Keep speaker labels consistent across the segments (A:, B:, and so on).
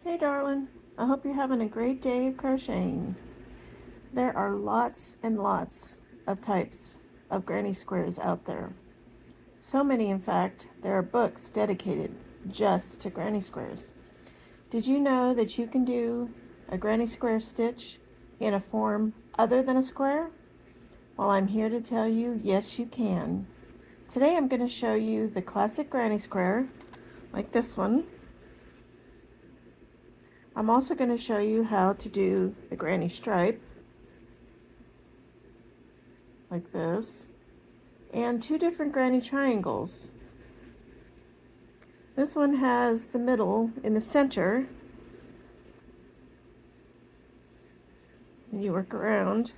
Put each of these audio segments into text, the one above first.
A: Hey darling, I hope you're having a great day of crocheting. There are lots and lots of types of granny squares out there. So many, in fact, there are books dedicated just to granny squares. Did you know that you can do a granny square stitch in a form other than a square? Well, I'm here to tell you, yes you can. Today I'm going to show you the classic granny square, like this one. I'm also going to show you how to do the granny stripe, like this, and two different granny triangles. This one has the middle in the center, and you work around,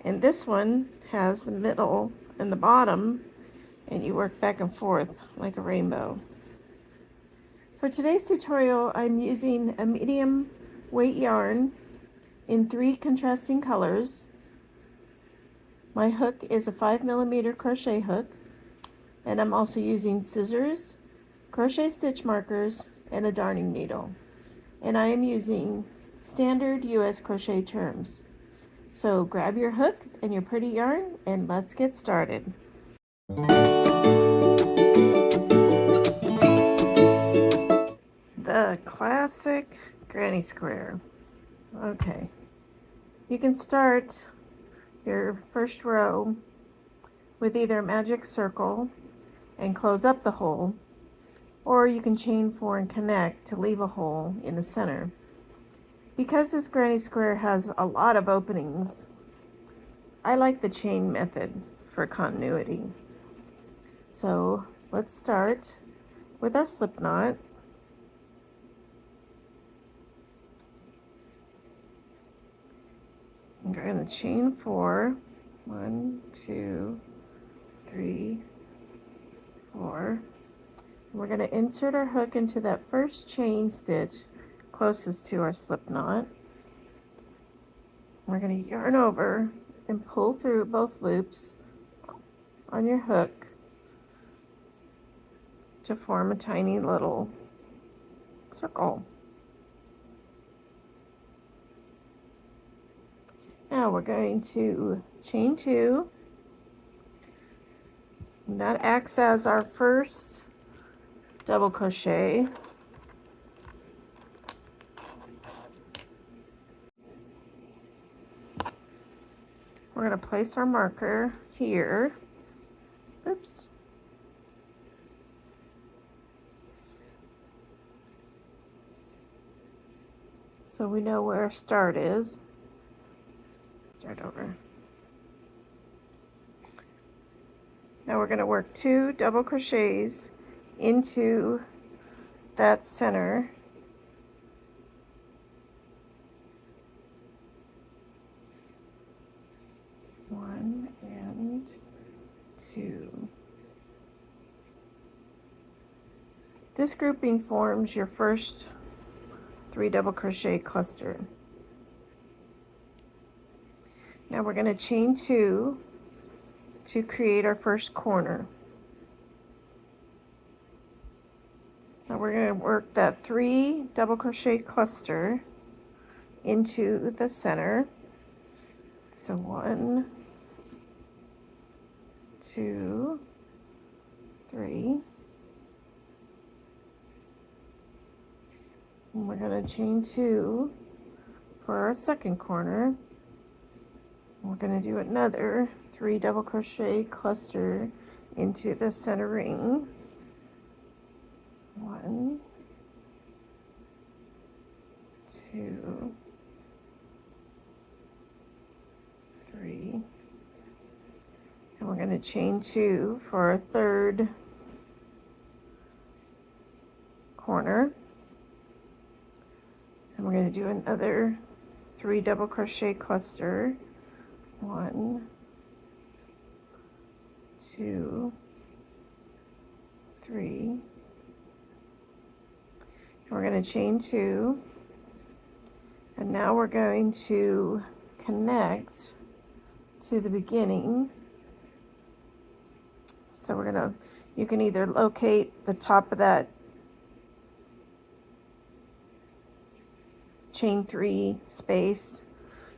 A: and this one has the middle and the bottom, and you work back and forth like a rainbow. For today's tutorial, I'm using a medium weight yarn in 3 contrasting colors. My hook is a 5mm crochet hook, and I'm also using scissors, crochet stitch markers, and a darning needle. And I am using standard US crochet terms. So grab your hook and your pretty yarn and let's get started. The classic granny square. Okay, you can start your first row with either a magic circle and close up the hole, or you can chain 4 and connect to leave a hole in the center. Because this granny square has a lot of openings, I like the chain method for continuity. So let's start with our slip knot. We're going to chain 4. 1, 2, 3, 4. We're going to insert our hook into that first chain stitch closest to our slip knot. We're going to yarn over and pull through both loops on your hook to form a tiny little circle. Now we're going to chain 2. And that acts as our first double crochet. We're going to place our marker here. Oops. So we know where our start is. Start over. Now we're going to work 2 double crochets into that center. One and 2. This grouping forms your first 3 double crochet cluster. Now we're going to chain 2 to create our first corner. Now we're going to work that 3 double crochet cluster into the center. So 1, 2, 3. And we're going to chain 2 for our second corner. We're going to do another 3 double crochet cluster into the center ring. 1, 2, 3. And we're going to chain 2 for our third corner. And we're going to do another 3 double crochet cluster. 1, 2, 3. And we're going to chain 2. And now we're going to connect to the beginning. So we're going to, you can either locate the top of that chain 3 space,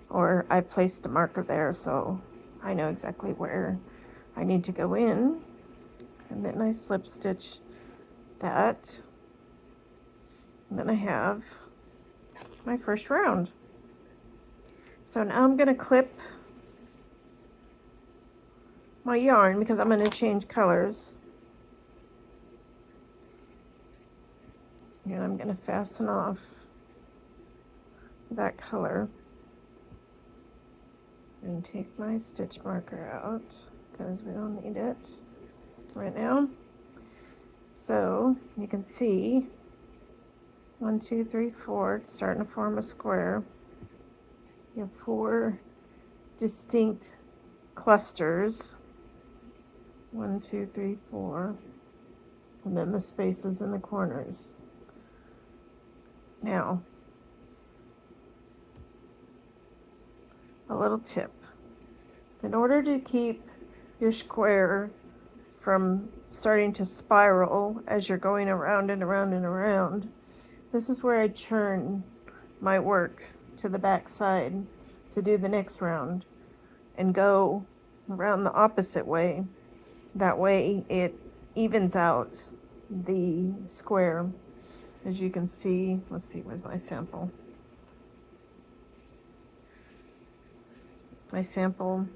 A: or I placed a marker there so I know exactly where I need to go in. And then I slip stitch that, and then I have my first round. So now I'm going to clip my yarn because I'm going to change colors, and I'm going to fasten off that color and take my stitch marker out because we don't need it right now. So you can see 1, 2, 3, 4, it's starting to form a square. You have 4 distinct clusters, 1, 2, 3, 4, and then the spaces in the corners. Now, a little tip. In order to keep your square from starting to spiral as you're going around and around and around, this is where I churn my work to the back side to do the next round and go around the opposite way. That way it evens out the square. As you can see, let's see, where's my sample? My sample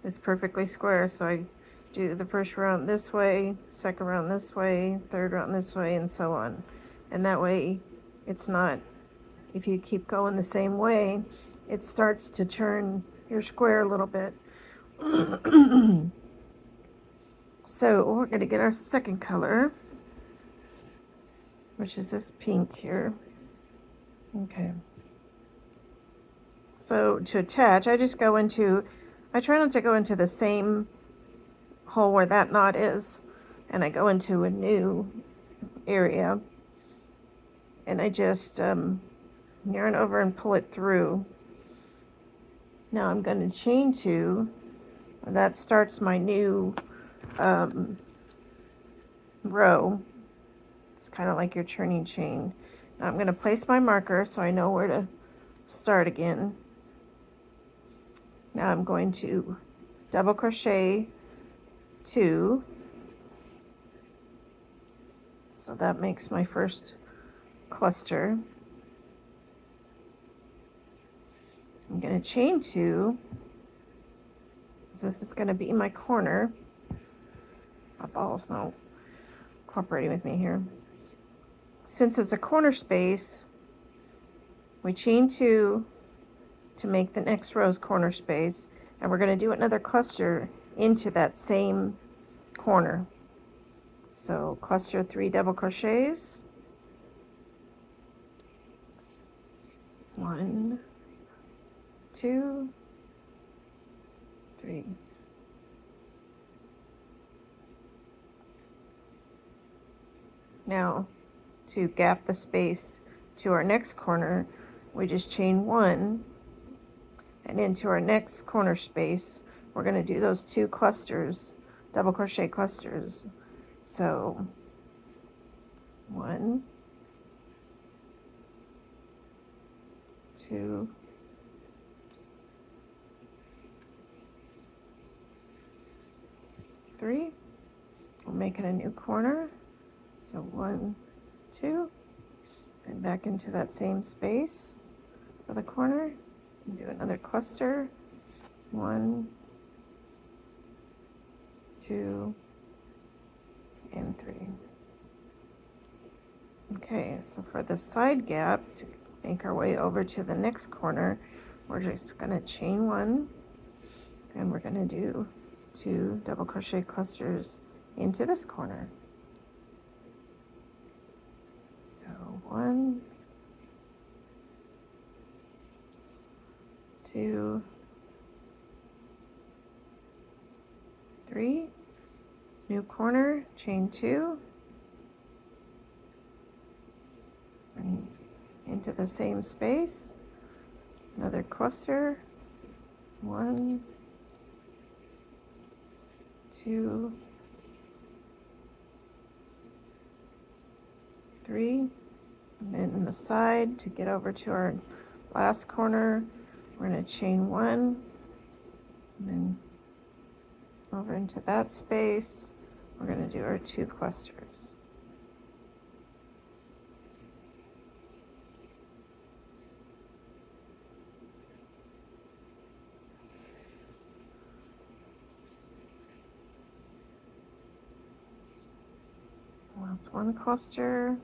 A: is perfectly square, so I do the first round this way, second round this way, third round this way, and so on. And that way it's not, if you keep going the same way, it starts to turn your square a little bit. So we're going to get our second color, which is this pink here. Okay. So to attach, I just go into, I try not to go into the same hole where that knot is, and I go into a new area, and I just yarn over and pull it through. Now I'm going to chain 2. That starts my new row. It's kind of like your turning chain. Now I'm going to place my marker so I know where to start again. Now I'm going to double crochet 2. So that makes my first cluster. I'm going to chain 2. So this is going to be my corner. My ball's not cooperating with me here. Since it's a corner space, we chain 2 to make the next row's corner space, and we're going to do another cluster into that same corner. So cluster 3 double crochets. 1, 2, 3. Now, to gap the space to our next corner, we just chain 1, and into our next corner space, we're going to do those 2 clusters, double crochet clusters. So 1, 2, 3. We're making a new corner. So 1, 2, and back into that same space for the corner. And do another cluster. 1, 2, and 3. Okay, so for the side gap, to make our way over to the next corner, we're just going to chain 1, and we're going to do 2 double crochet clusters into this corner. So 1, 2, 3, new corner, chain 2, and into the same space, another cluster, 1, 2, 3, And then in the side, to get over to our last corner, we're going to chain one, and then over into that space, we're going to do our 2 clusters. Well, that's 1 cluster,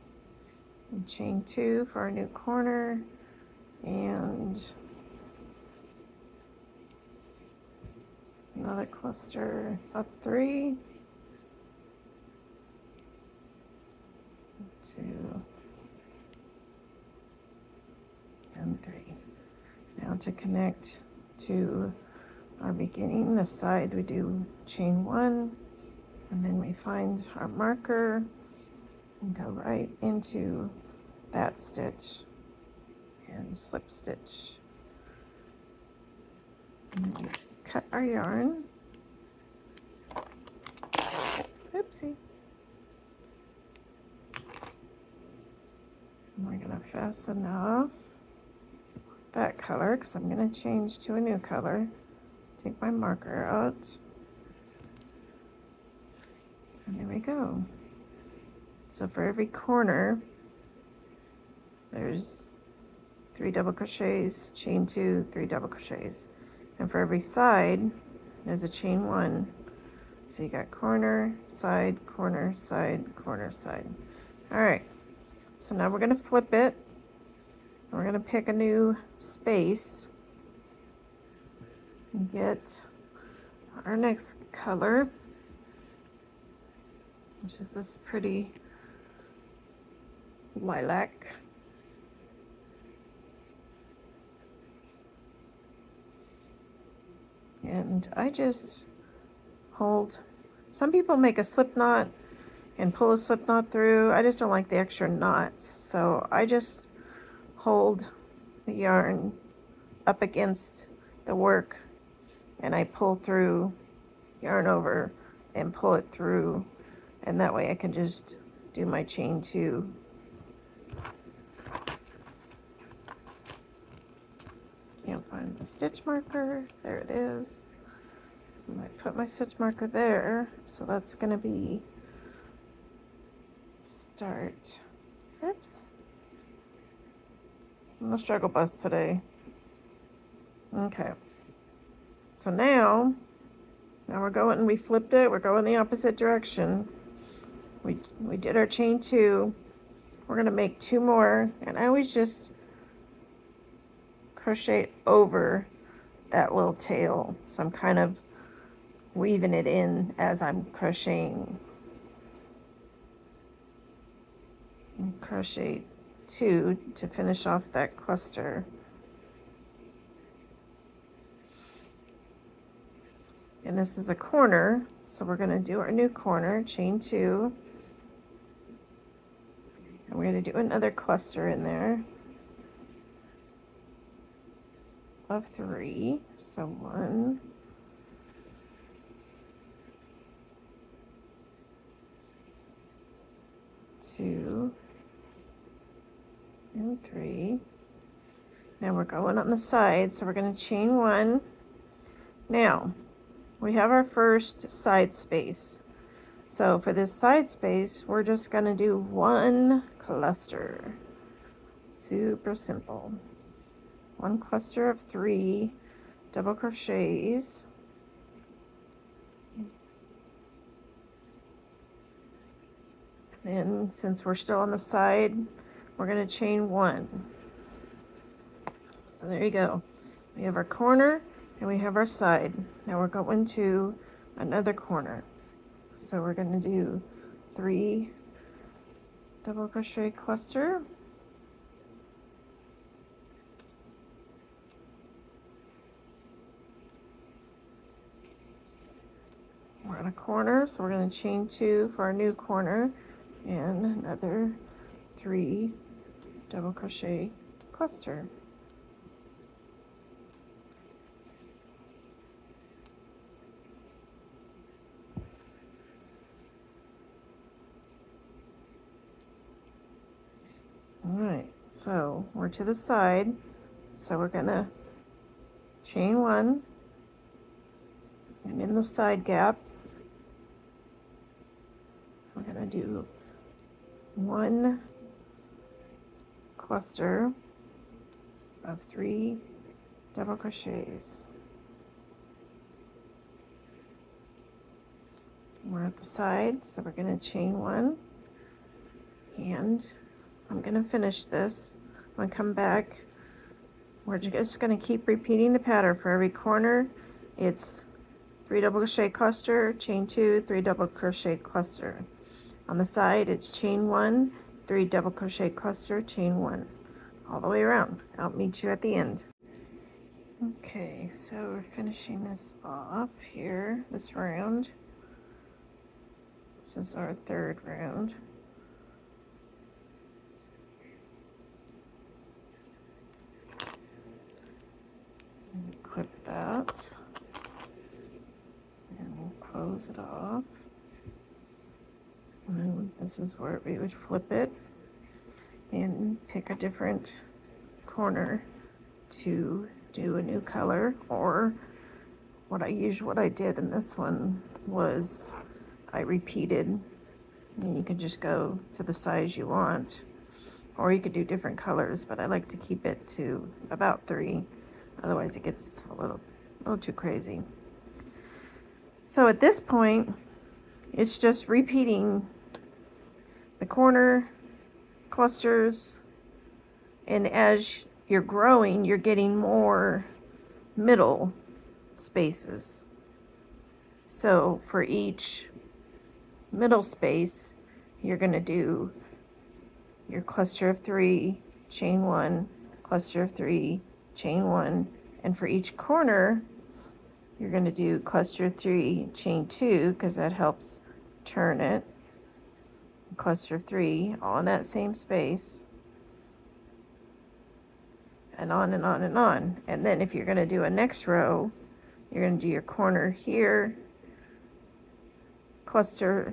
A: and chain 2 for our new corner, and another cluster of 3, 2, and 3. Now to connect to our beginning, the side, we do chain 1, and then we find our marker and go right into that stitch and slip stitch. And then we cut our yarn. Oopsie. And we're gonna fasten off that color because I'm gonna change to a new color. Take my marker out. And there we go. So for every corner, there's 3 double crochets, chain 2, 3 double crochets. And for every side, there's a chain 1. So you got corner, side, corner, side, corner, side. All right, so now we're gonna flip it. We're gonna pick a new space and get our next color, which is this pretty lilac. And I just hold, some people make a slip knot and pull a slip knot through. I just don't like the extra knots. So I just hold the yarn up against the work and I pull through, yarn over and pull it through. And that way I can just do my chain 2. Can't find my stitch marker. There it is. I put my stitch marker there. So that's gonna be start. Oops. I'm the struggle bus today. Okay. So now we're going, we flipped it, we're going the opposite direction. We did our chain 2. We're gonna make 2 more, and I always just crochet over that little tail. So I'm kind of weaving it in as I'm crocheting. And crochet 2 to finish off that cluster. And this is a corner, so we're gonna do our new corner, chain 2. And we're gonna do another cluster in there of 3. So 1, 2, and 3. Now we're going on the side, so we're going to chain 1. Now we have our first side space. So for this side space, we're just going to do 1 cluster. Super simple. 1 cluster of 3 double crochets. And then since we're still on the side, we're going to chain 1. So there you go. We have our corner and we have our side. Now we're going to another corner. So we're going to do 3 double crochet cluster. We're on a corner, so we're going to chain 2 for our new corner and another 3 double crochet cluster. All right. So we're to the side, so we're gonna chain one, and in the side gap we're gonna do one cluster of 3 double crochets. We're at the side, so we're going to chain one, and I'm going to finish this. When I come back, we're just going to keep repeating the pattern. For every corner, it's 3 double crochet cluster, chain 2, 3 double crochet cluster. On the side, it's chain 1, 3 double crochet cluster, chain 1, all the way around. I'll meet you at the end. Okay, so we're finishing this off here, this round. This is our third round. And clip that, and we'll close it off. And this is where we would flip it and pick a different corner to do a new color. Or what I did in this one was I repeated, and you can just go to the size you want, or you could do different colors, but I like to keep it to about 3, otherwise it gets a little too crazy. So at this point, it's just repeating the corner clusters, and as you're growing, you're getting more middle spaces. So for each middle space, you're going to do your cluster of 3, chain 1, cluster of 3, chain 1, and for each corner, you're going to do cluster 3, chain 2, because that helps turn it, cluster 3, all in that same space, and on and on and on. And then if you're going to do a next row, you're going to do your corner here, cluster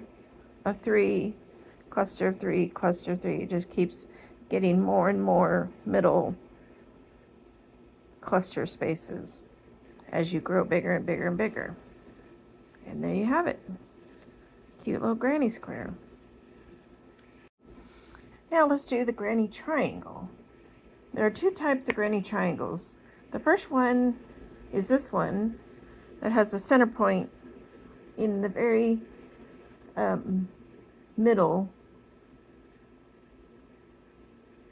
A: of 3, cluster of 3, cluster of 3. It just keeps getting more and more middle cluster spaces as you grow bigger and bigger and bigger. And there you have it. Cute little granny square. Now let's do the granny triangle. There are 2 types of granny triangles. The first one is this one that has the center point in the very middle,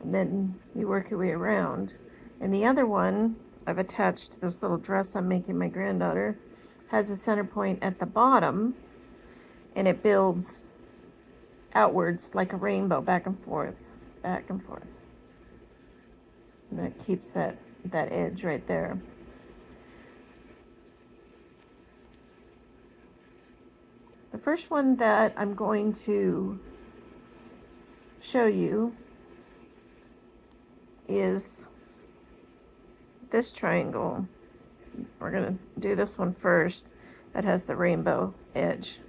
A: and then you work your way around. And the other one, I've attached this little dress I'm making my granddaughter, has a center point at the bottom, and it builds outwards like a rainbow, back and forth, back and forth. And that keeps that edge right there. The first one that I'm going to show you is this triangle. We're going to do this one first, that has the rainbow edge.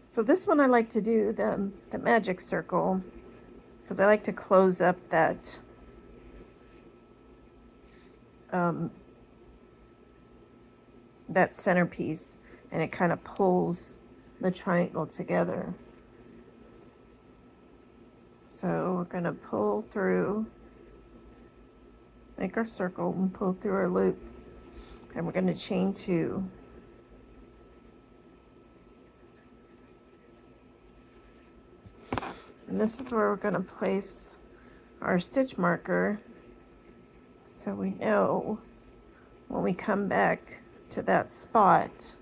A: So this one I like to do the magic circle, because I like to close up that that centerpiece, and it kind of pulls the triangle together. So we're going to pull through, make our circle and pull through our loop, and we're going to chain 2. And this is where we're going to place our stitch marker, so we know when we come back to that spot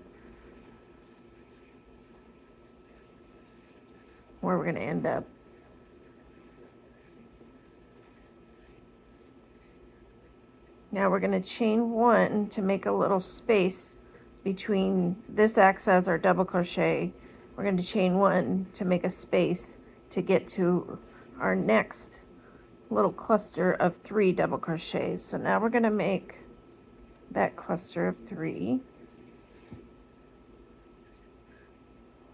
A: where we're going to end up. Now we're going to chain 1 to make a little space between this acts as our double crochet. We're going to chain 1 to make a space to get to our next little cluster of 3 double crochets. So now we're going to make that cluster of 3.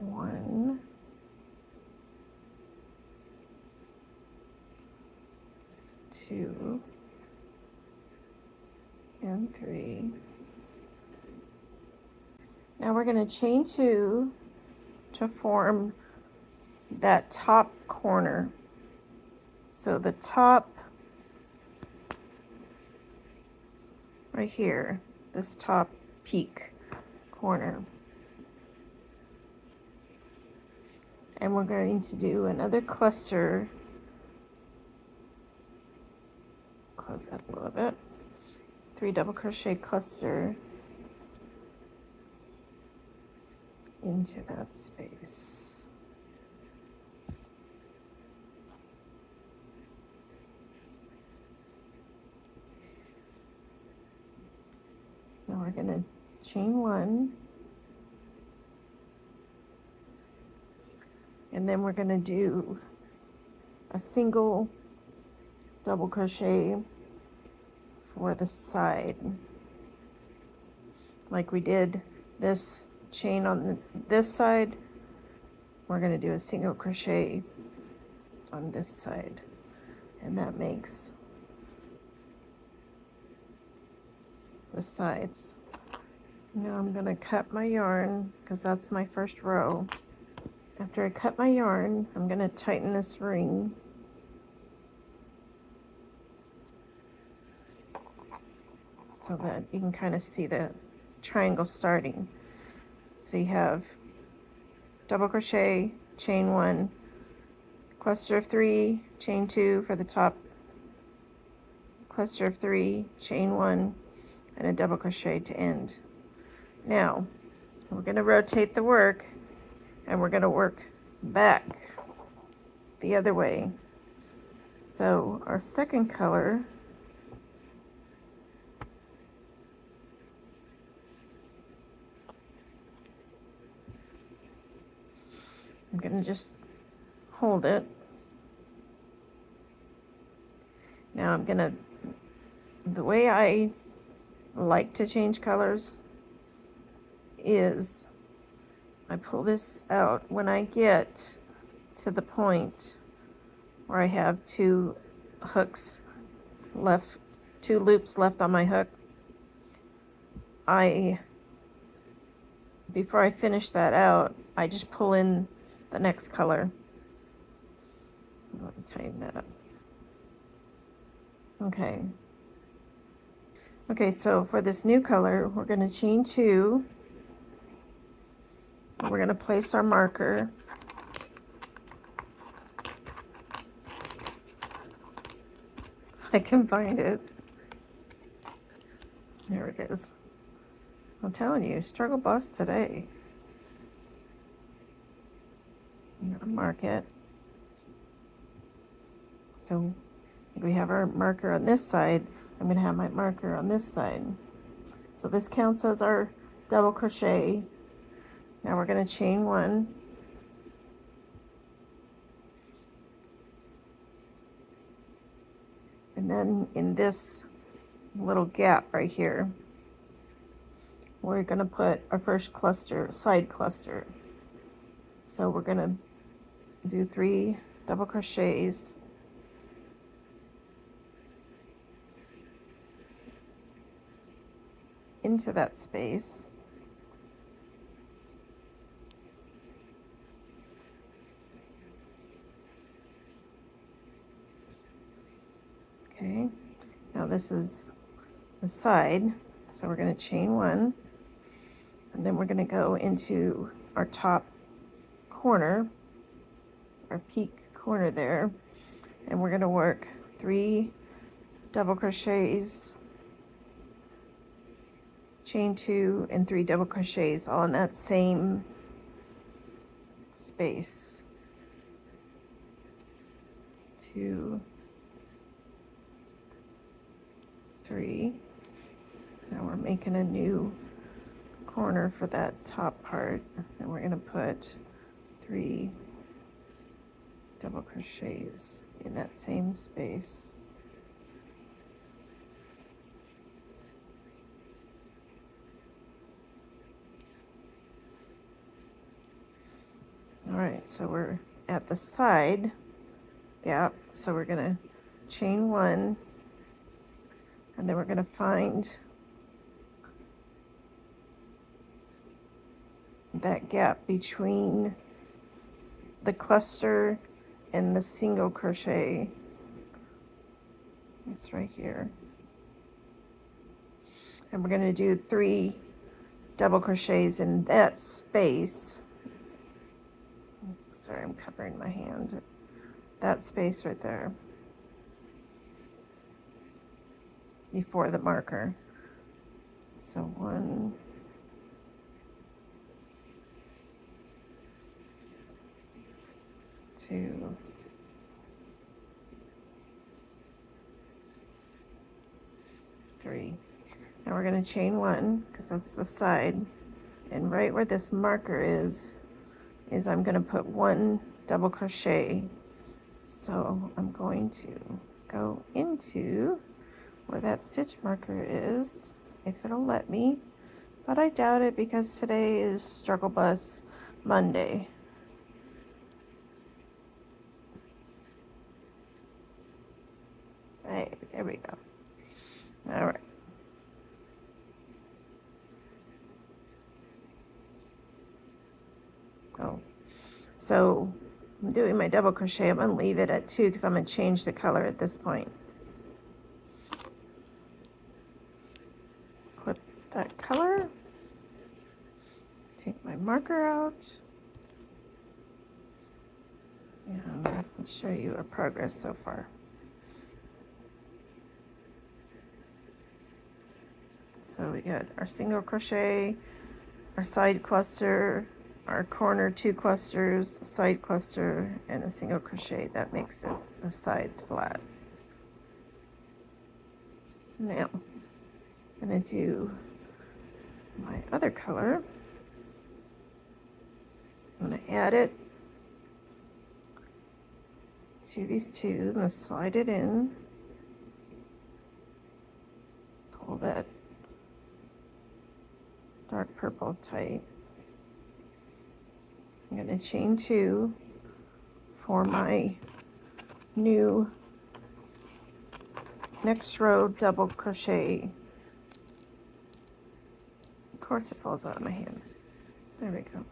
A: 1, 2 and 3. Now we're going to chain 2 to form that top corner. So the top right here, this top peak corner. And we're going to do another cluster. Close that a little bit. 3 double crochet cluster into that space. Now we're going to chain 1, and then we're going to do a single double crochet for the side, like we did this chain on this side. We're going to do a single crochet on this side, and that makes the sides. Now I'm going to cut my yarn because that's my first row. After I cut my yarn, I'm going to tighten this ring. So that you can kind of see the triangle starting. So you have double crochet, chain 1, cluster of 3, chain 2 for the top, cluster of 3, chain 1, and a double crochet to end. Now we're going to rotate the work, and we're going to work back the other way. So our second color, I'm going to just hold it. Now I'm going to, the way I like to change colors is I pull this out when I get to the point where I have 2 hooks left, 2 loops left on my hook. Before I finish that out, I just pull in the next color. Let me tighten that up. Okay, so for this new color, we're going to chain 2. We're going to place our marker. I can find it. There it is. I'm telling you, struggle bus today. I'm going to mark it. So we have our marker on this side. I'm going to have my marker on this side. So this counts as our double crochet. Now we're going to chain 1. And then in this little gap right here, we're going to put our first cluster, side cluster. So we're going to do 3 double crochets into that space. Okay, now this is the side, so we're going to chain 1, and then we're going to go into our top corner, our peak corner there, and we're going to work 3 double crochets, chain 2, and 3 double crochets all in that same space. 2, 3. Now we're making a new corner for that top part, and we're going to put 3 double crochets in that same space. All right, so we're at the side gap, so we're going to chain one, and then we're going to find that gap between the cluster and the single crochet. It's right here. And we're going to do 3 double crochets in that space. Sorry, I'm covering my hand. That space right there before the marker. So 1, 2, 3. Now we're going to chain 1 because that's the side, and right where this marker is I'm going to put 1 double crochet. So I'm going to go into where that stitch marker is, if it'll let me, but I doubt it because today is Struggle Bus Monday. Hey, there we go. All right. Oh, so I'm doing my double crochet. I'm going to leave it at 2 because I'm going to change the color at this point. Clip that color. Take my marker out. And I'll show you our progress so far. So we got our single crochet, our side cluster, our corner 2 clusters, side cluster, and a single crochet. That makes it the sides flat. Now I'm going to do my other color. I'm going to add it to these 2. I'm going to slide it in, pull that dark purple tight. I'm going to chain 2 for my new next row double crochet. Of course it falls out of my hand. There we go.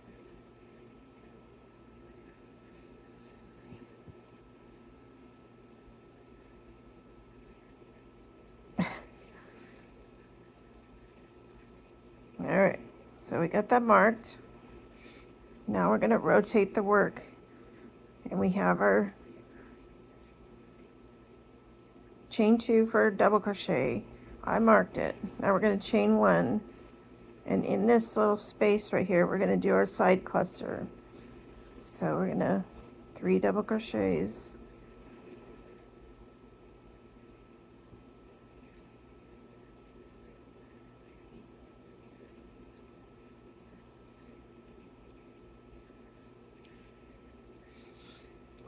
A: All right, so we got that marked. Now we're going to rotate the work, and we have our chain 2 for double crochet. I marked it. Now we're going to chain 1, and in this little space right here we're going to do our side cluster. So we're going to 3 double crochets.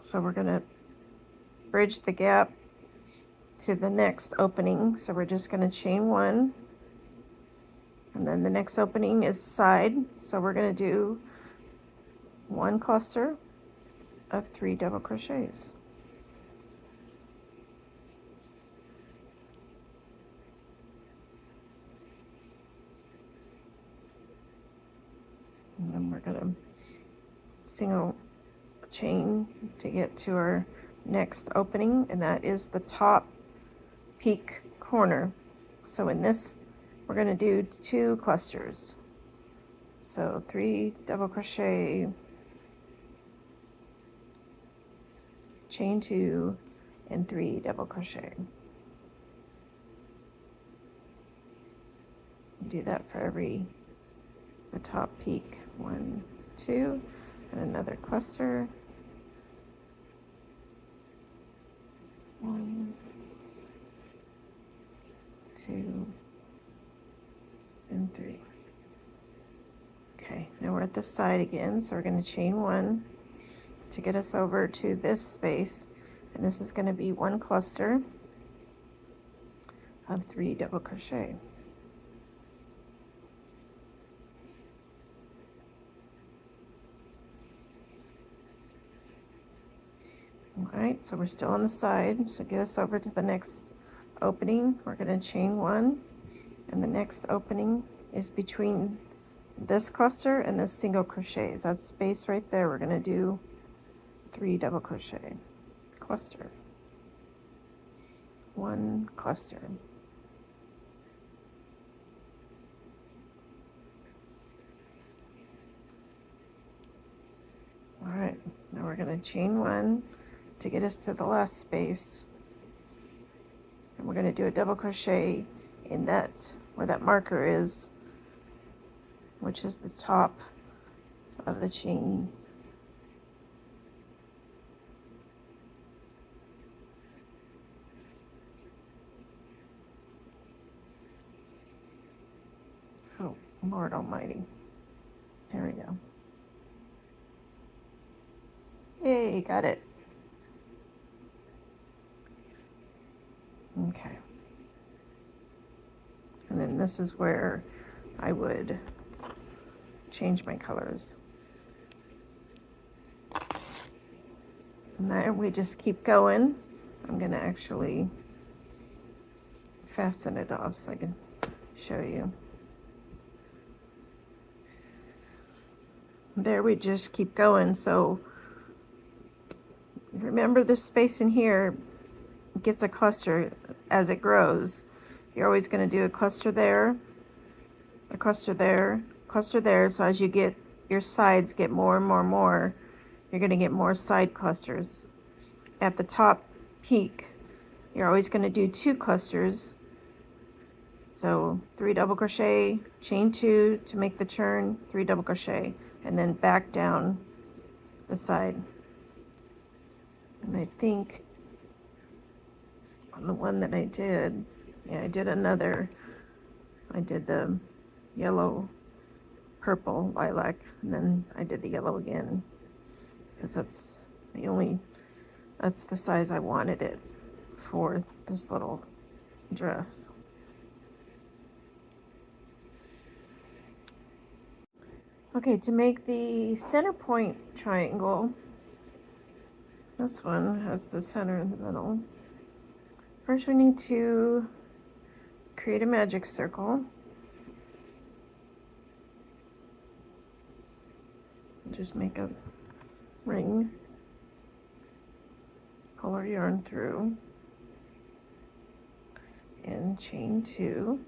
A: So we're going to bridge the gap to the next opening. So we're just going to chain 1, and then the next opening is side. So we're going to do 1 cluster of 3 double crochets. And then we're going to single chain to get to our next opening, and that is the top peak corner. So in this we're going to do 2 clusters. So 3 double crochet, chain 2, and 3 double crochet. Do that for the top peak. 1, 2, and another cluster. 1, 2, and 3. Okay, now we're at the side again, so we're going to chain 1 to get us over to this space, and this is going to be 1 cluster of 3 double crochet. All right, so we're still on the side. So get us over to the next opening. We're going to chain one, and the next opening is between this cluster and this single crochets. That space right there, we're going to do 3 double crochet. Cluster. 1 cluster. All right, now we're going to chain one to get us to the last space. And we're going to do a double crochet in that, where that marker is, which is the top of the chain. Oh, Lord Almighty. Here we go. Yay, got it. Okay. And then this is where I would change my colors. And there we just keep going. I'm going to actually fasten it off so I can show you. There we just keep going. So remember, this space in here gets a cluster as it grows. You're always going to do a cluster there, a cluster there, cluster there. So as you get your sides get more and more and more, you're going to get more side clusters. At the top peak, you're always going to do 2 clusters. So 3 double crochet, chain 2 to make the turn, 3 double crochet, and then back down the side. And I think on the one that I did, yeah, I did the yellow, purple, lilac, and then I did the yellow again, because that's the size I wanted it for this little dress. Okay, to make the center point triangle, this one has the center in the middle. First we need to create a magic circle. Just make a ring, pull our yarn through, and chain 2.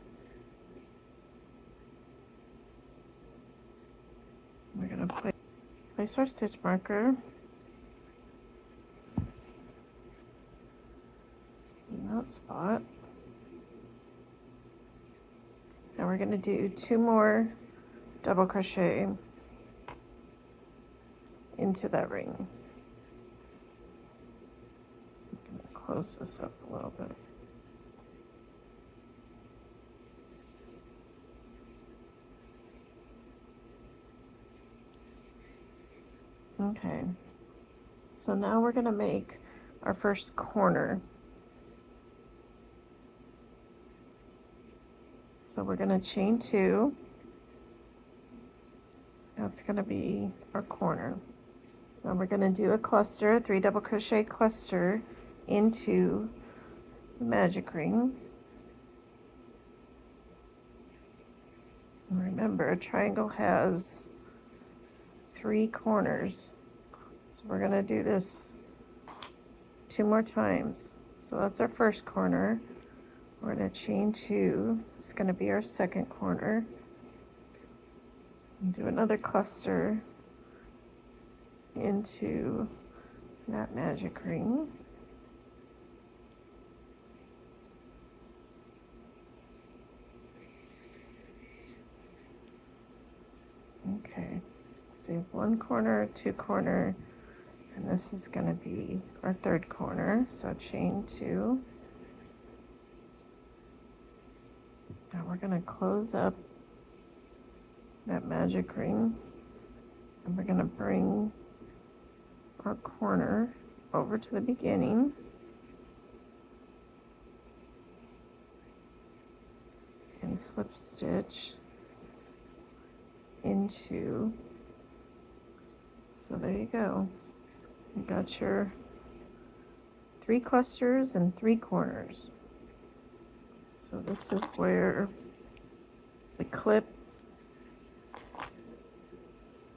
A: We're going to place our stitch marker in that spot. And we're going to do 2 more double crochet into that ring. I'm going to close this up a little bit. Okay, so now we're going to make our first corner. So we're going to chain 2. That's going to be our corner. Now we're going to do a cluster, 3 double crochet cluster into the magic ring. And remember, a triangle has 3 corners. So we're going to do this 2 more times. So that's our first corner. We're going to chain 2. It's going to be our second corner. And do another cluster into that magic ring. Okay, so we have 1 corner, 2 corner, and this is going to be our third corner. So chain 2. Now we're going to close up that magic ring, and we're going to bring our corner over to the beginning. And slip stitch so there you go. You got your 3 clusters and 3 corners. So this is where the clip,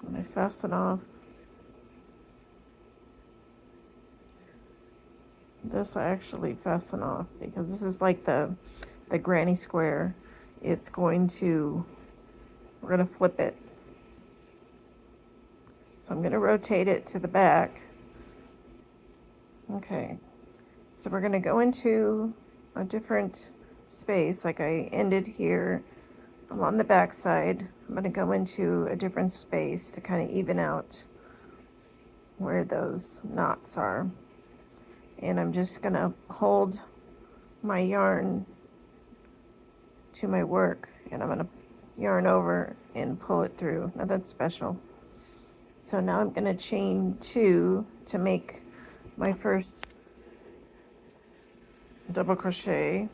A: when I fasten off this, I actually fasten off because this is like the granny square. It's going to, we're going to flip it. So I'm going to rotate it to the back. Okay, so we're going to go into a different space. Like I ended here, I'm on the back side. I'm going to go into a different space to kind of even out where those knots are. And I'm just going to hold my yarn to my work, and I'm going to yarn over and pull it through. Nothing special. So now I'm going to chain 2 to make my first double crochet.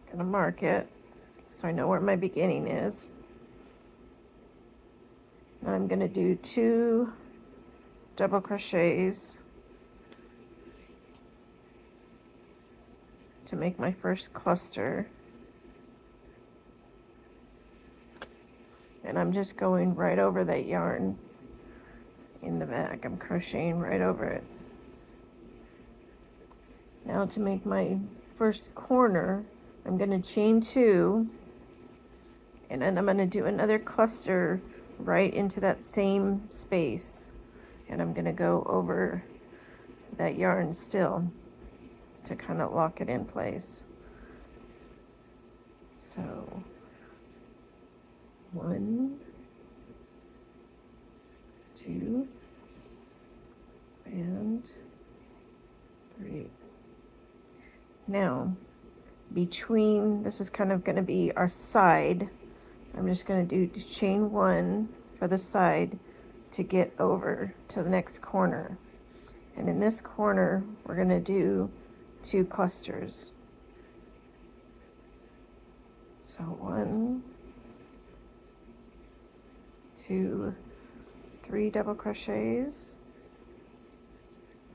A: Going to mark it so I know where my beginning is. Now I'm going to do 2 double crochets to make my first cluster. And I'm just going right over that yarn in the back. I'm crocheting right over it. Now to make my first corner, I'm going to chain 2, and then I'm going to do another cluster right into that same space. And I'm going to go over that yarn still to kind of lock it in place. So 1, 2, and 3. Now, between, this is kind of going to be our side. I'm just going to do chain 1 for the side to get over to the next corner. And in this corner, we're going to do 2 clusters. So 1, 2, 3 double crochets.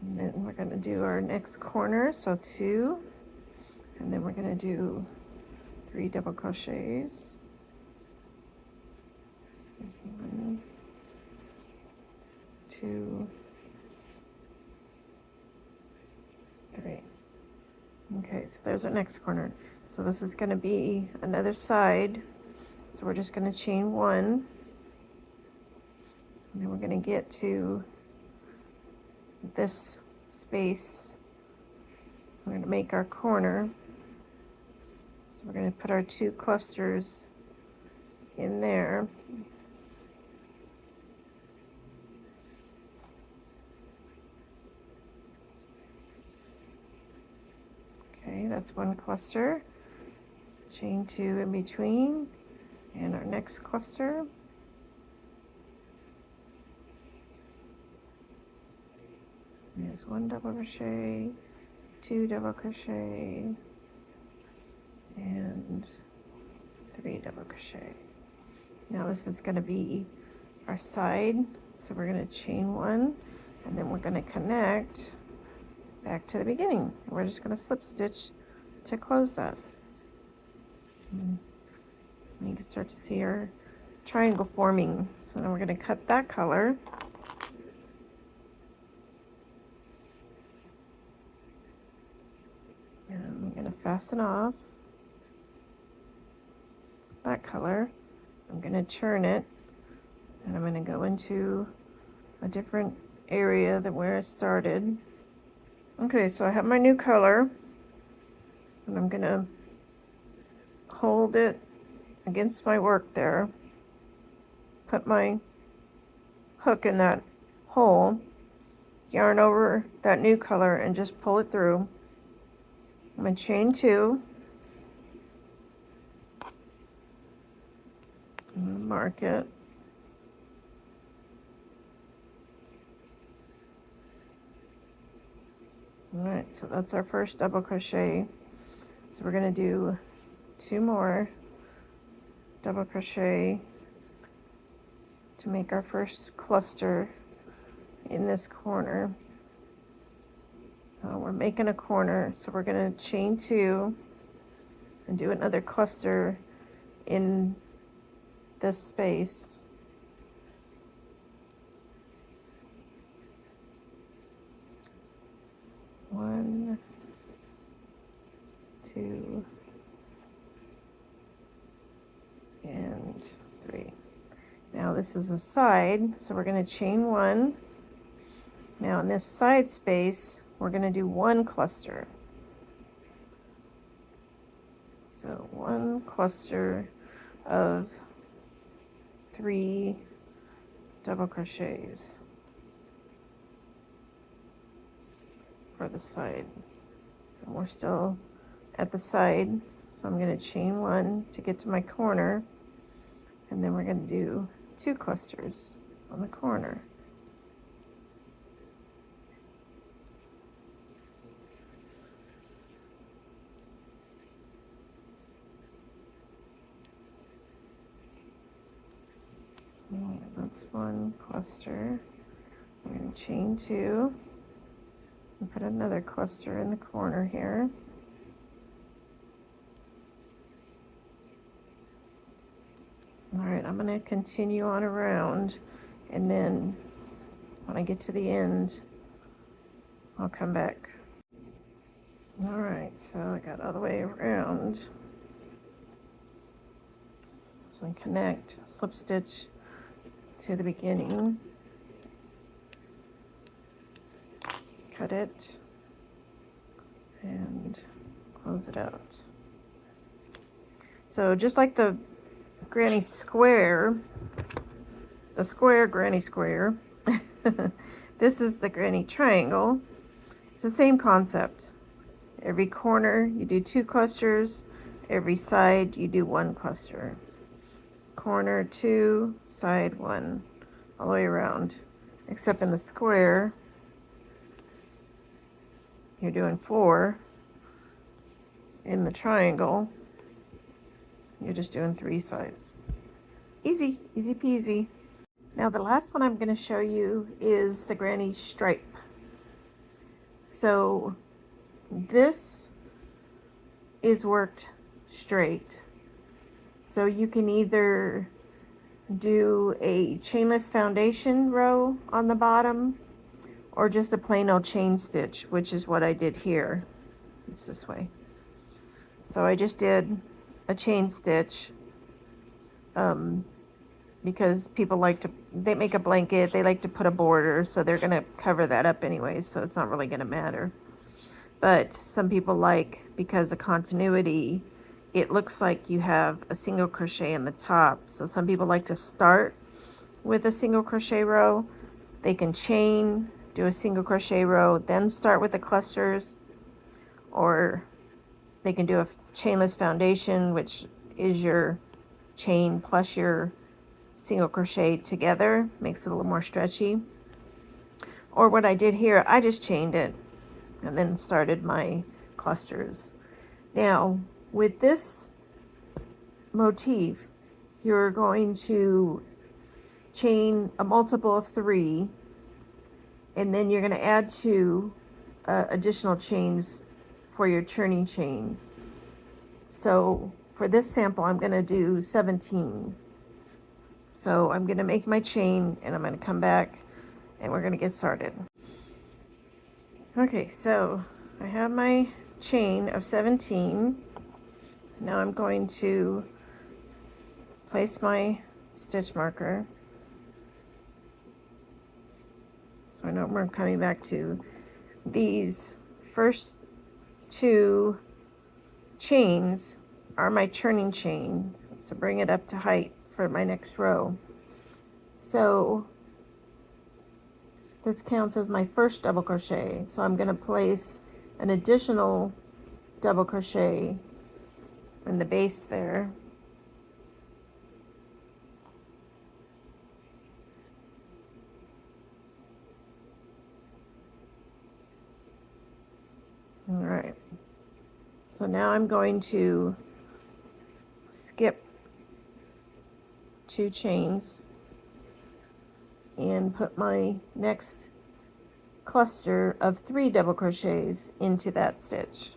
A: And then we're going to do our next corner, so 2. And then we're going to do 3 double crochets. 1, 2, 3. Okay, so there's our next corner. So this is going to be another side. So we're just going to chain 1. And then we're going to get to this space. We're going to make our corner. So we're going to put our 2 clusters in there. Okay, that's 1 cluster. Chain 2 in between, and our next cluster. There's 1 double crochet, 2 double crochet, and 3 double crochet. Now this is going to be our side, so we're going to chain 1, and then we're going to connect back to the beginning. We're just going to slip stitch to close that. And you can start to see our triangle forming. So now we're going to cut that color. And I'm going to fasten off that color. I'm going to turn it, and I'm going to go into a different area than where I started. Okay, so I have my new color, and I'm going to hold it against my work there, put my hook in that hole, yarn over that new color, and just pull it through. I'm going to chain 2, I'm going to mark it, all right, so that's our first double crochet. So we're going to do 2 more double crochet to make our first cluster in this corner. We're making a corner, so we're going to chain 2 and do another cluster in this space. One, 2, and 3. Now this is a side, so we're going to chain 1. Now in this side space, we're going to do 1 cluster. So 1 cluster of 3 double crochets for the side. And we're still at the side, so I'm going to chain 1 to get to my corner, and then we're going to do 2 clusters on the corner. That's 1 cluster. I'm going to chain 2 and put another cluster in the corner here. All right, I'm going to continue on around, and then when I get to the end, I'll come back. All right, so I got all the way around. So I connect, slip stitch to the beginning, cut it, and close it out. So just like the granny square, the square granny square, this is the granny triangle. It's the same concept. Every corner you do 2 clusters, every side you do 1 cluster. Corner 2, side 1, all the way around. Except in the square, you're doing 4. In the triangle, you're just doing 3 sides. Easy, easy peasy. Now the last one I'm going to show you is the granny stripe. So this is worked straight. So you can either do a chainless foundation row on the bottom or just a plain old chain stitch, which is what I did here. It's this way. So I just did a chain stitch because people like to, they make a blanket, they like to put a border, so they're going to cover that up anyway, so it's not really going to matter. But some people like, because of continuity, it looks like you have a single crochet in the top. So some people like to start with a single crochet row. They can chain, do a single crochet row, then start with the clusters, or they can do a chainless foundation, which is your chain plus your single crochet together, makes it a little more stretchy. Or what I did here, I just chained it and then started my clusters. Now with this motif, you're going to chain a multiple of 3, and then you're going to add 2 additional chains for your churning chain. So for this sample, I'm going to do 17. So I'm going to make my chain, and I'm going to come back and we're going to get started. Okay, so I have my chain of 17. Now I'm going to place my stitch marker, so I know where I'm coming back to. These first 2 chains are my churning chains, so bring it up to height for my next row. So this counts as my first double crochet, so I'm going to place an additional double crochet in the base there. All right, so now I'm going to skip 2 chains and put my next cluster of 3 double crochets into that stitch.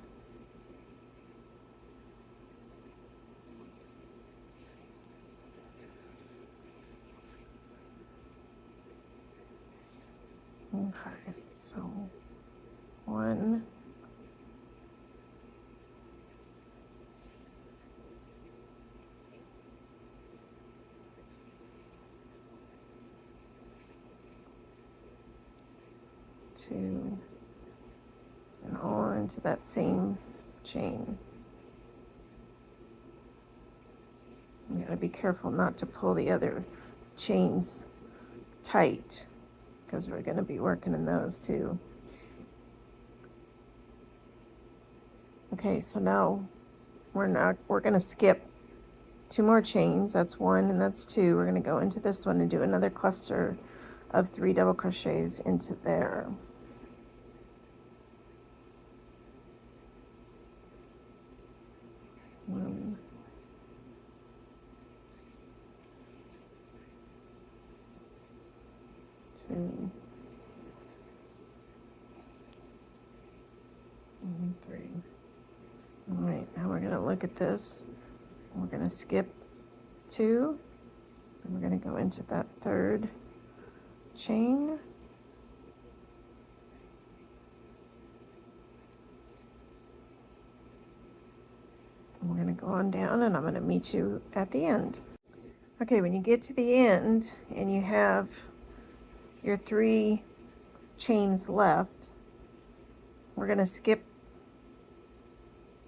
A: Okay, so 1, 2, and all into that same chain. You gotta be careful not to pull the other chains tight, because we're gonna be working in those too. Okay, so now we're gonna skip 2 more chains. That's 1 and that's 2. We're gonna go into this one and do another cluster of 3 double crochets into there. One, 2, and 3. All right, now we're gonna look at this. We're gonna skip 2, and we're gonna go into that 3rd chain. And we're gonna go on down, and I'm gonna meet you at the end. Okay, when you get to the end and you have your 3 chains left, we're gonna skip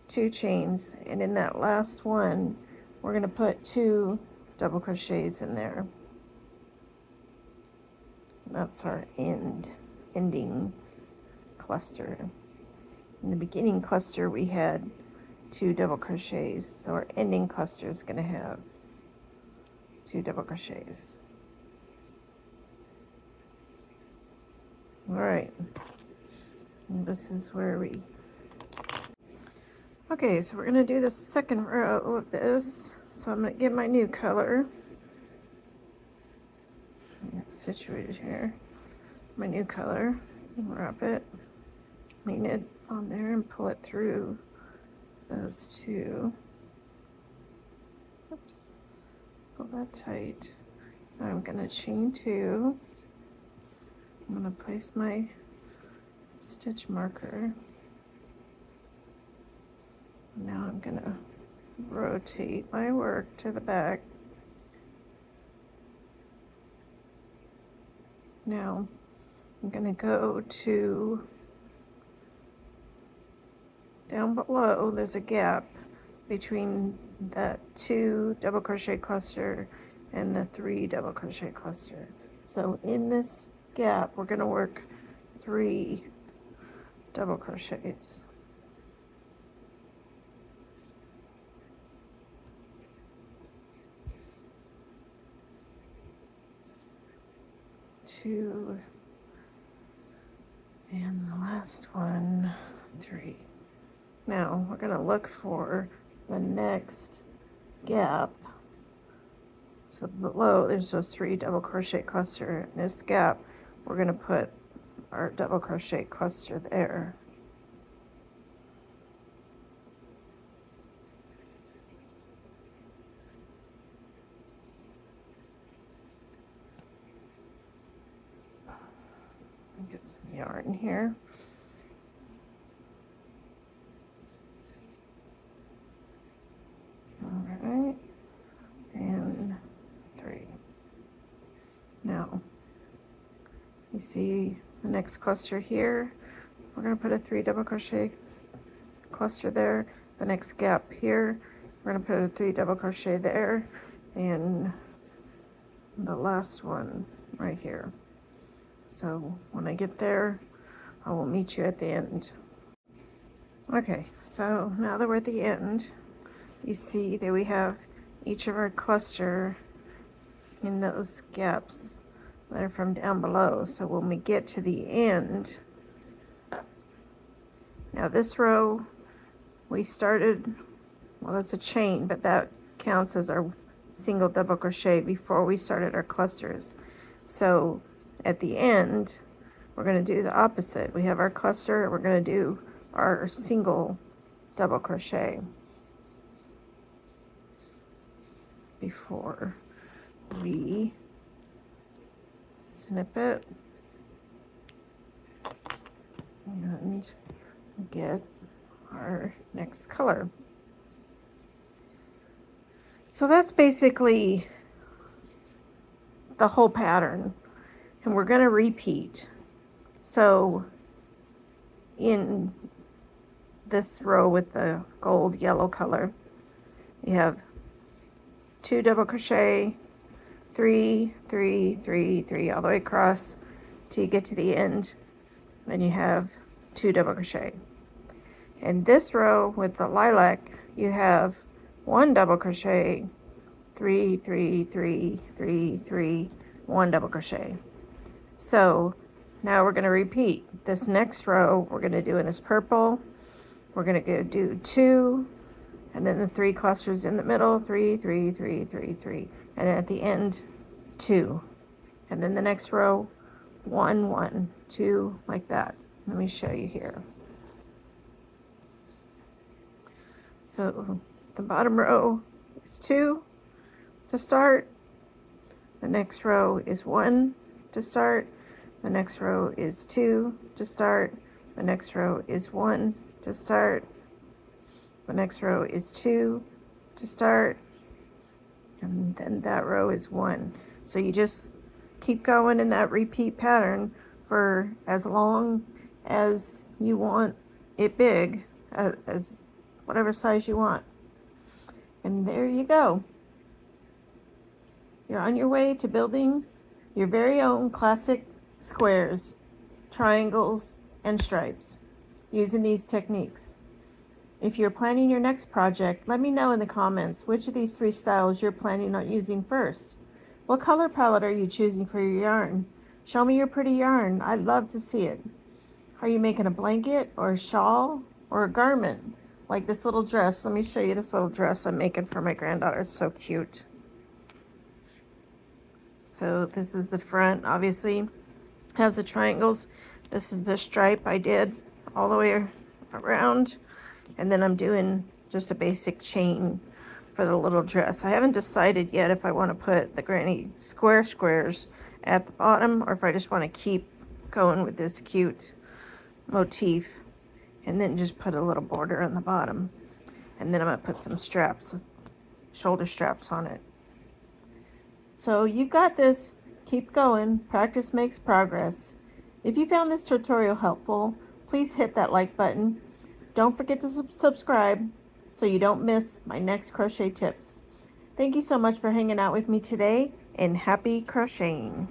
A: 2 chains, and in that last one we're going to put 2 double crochets in there. That's our ending cluster. In the beginning cluster we had 2 double crochets, so our ending cluster is going to have 2 double crochets. All right, and this is where we okay, so we're going to do the second row of this. So I'm going to get my new color. It's situated here. My new color. Wrap it. Lean it on there and pull it through those 2. Oops. Pull that tight. Now I'm going to chain 2. I'm going to place my stitch marker. Now I'm going to rotate my work to the back. Now I'm going to go to down below. There's a gap between that 2 double crochet cluster and the 3 double crochet cluster. So in this gap we're going to work 3 double crochets. Two, and the last one, 3. Now we're going to look for the next gap. So below there's those 3 double crochet cluster. In this gap we're going to put our double crochet cluster there. Get some yarn here. All right, and 3. Now, you see the next cluster here. We're going to put a 3 double crochet cluster there. The next gap here, we're going to put a 3 double crochet there, and the last one right here. So when I get there, I will meet you at the end. Okay, so now that we're at the end, you see that we have each of our cluster in those gaps that are from down below. So when we get to the end, now this row we started, well, that's a chain, but that counts as our single double crochet before we started our clusters. So at the end we're going to do the opposite. We have our cluster, we're going to do our single double crochet before we snip it and get our next color. So that's basically the whole pattern, and we're going to repeat. So in this row with the gold yellow color, you have 2 double crochet, 3, 3, 3, 3 all the way across till you get to the end. Then you have 2 double crochet. In this row with the lilac, you have 1 double crochet, 3, 3, 3, 3, 3, 1 double crochet. So now we're going to repeat this next row. We're going to do in this purple, we're going to go do 2, and then the 3 clusters in the middle, 3, 3, 3, 3, 3, and then at the end 2, and then the next row 1, 1, 2, like that. Let me show you here. So the bottom row is 2 to start, the next row is 1 to start, the next row is 2 to start, the next row is 1 to start, the next row is 2 to start, and then that row is 1. So you just keep going in that repeat pattern for as long as you want it big, as whatever size you want. And there you go. You're on your way to building your very own classic squares, triangles, and stripes using these techniques. If you're planning your next project, let me know in the comments which of these 3 styles you're planning on using first. What color palette are you choosing for your yarn? Show me your pretty yarn. I'd love to see it. Are you making a blanket or a shawl or a garment? Like this little dress. Let me show you this little dress I'm making for my granddaughter. It's so cute. So this is the front, obviously has the triangles. This is the stripe I did all the way around. And then I'm doing just a basic chain for the little dress. I haven't decided yet if I want to put the granny squares at the bottom or if I just want to keep going with this cute motif and then just put a little border on the bottom. And then I'm going to put some straps, shoulder straps on it. So you've got this. Keep going. Practice makes progress. If you found this tutorial helpful, please hit that like button. Don't forget to subscribe so you don't miss my next crochet tips. Thank you so much for hanging out with me today, and happy crocheting.